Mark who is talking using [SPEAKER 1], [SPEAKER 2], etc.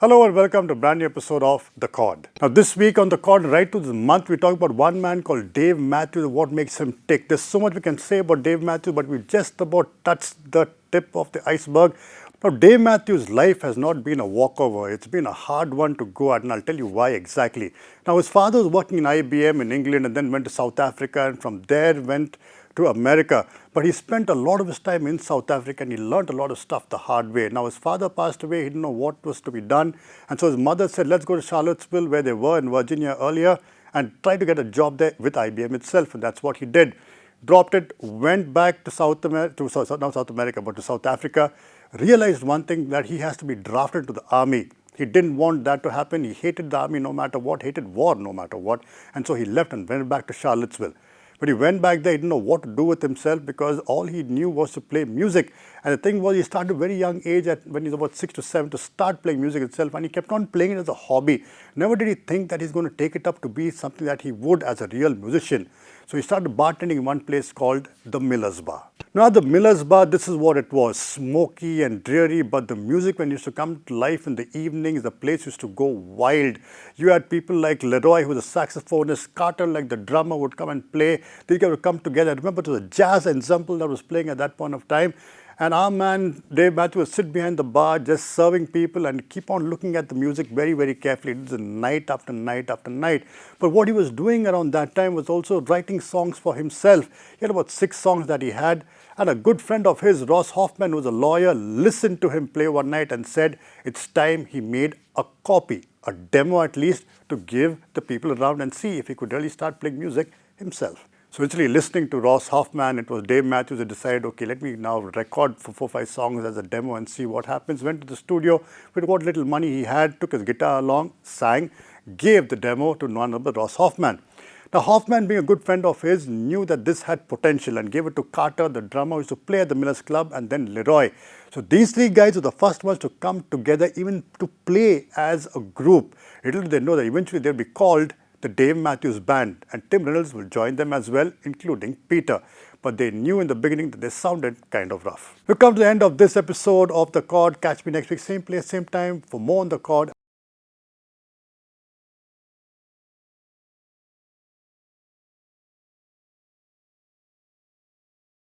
[SPEAKER 1] Hello and welcome to a brand new episode of The Chord. Now this week on The Chord, right to this month, we talk about one man called Dave Matthews and what makes him tick. There's so much we can say about Dave Matthews, but we just about touched the tip of the iceberg. Now Dave Matthews' life has not been a walkover. It's been a hard one to go at, and I'll tell you why exactly. Now his father was working in IBM in England and then went to South Africa, and from there went to America. But he spent a lot of his time in South Africa and he learned a lot of stuff the hard way. Now his father passed away, he didn't know what was to be done. And so his mother said, let's go to Charlottesville, where they were in Virginia earlier, and try to get a job there with IBM itself. And that's what he did. Dropped it, went back to South Africa, realized one thing, that he has to be drafted to the army. He didn't want that to happen. He hated the army no matter what, hated war no matter what. And so he left and went back to Charlottesville. But he went back there, he didn't know what to do with himself because all he knew was to play music. And the thing was, he started at a very young age, when he was about 6 to 7, to start playing music itself. And he kept on playing it as a hobby. Never did he think that he's going to take it up to be something that he would as a real musician. So he started bartending in one place called the Miller's Bar. Now the Miller's Bar, this is what it was, smoky and dreary, but the music, when it used to come to life in the evenings, the place used to go wild. You had people like Leroy, who was a saxophonist, Carter, like the drummer, would come and play. These guys would come together. I remember it was a jazz ensemble that was playing at that point of time. And our man, Dave Matthews, would sit behind the bar just serving people and keep on looking at the music very, very carefully. It was night after night after night. But what he was doing around that time was also writing songs for himself. He had about 6 songs that he had. And a good friend of his, Ross Hoffman, who was a lawyer, listened to him play one night and said it's time he made a copy, a demo at least, to give the people around and see if he could really start playing music himself. So actually listening to Ross Hoffman, it was Dave Matthews who decided, okay, let me now record for 4 or 5 songs as a demo and see what happens. Went to the studio with what little money he had, took his guitar along, sang, gave the demo to none other than Ross Hoffman. Now Hoffman, being a good friend of his, knew that this had potential and gave it to Carter, the drummer, who used to play at the Miller's Club, and then Leroy. So these 3 guys were the first ones to come together, even to play as a group. Little did they know that eventually they'll be called the Dave Matthews Band, and Tim Reynolds will join them as well, including Peter. But they knew in the beginning that they sounded kind of rough. We've come to the end of this episode of The Chord. Catch me next week, same place, same time, for more on The Chord.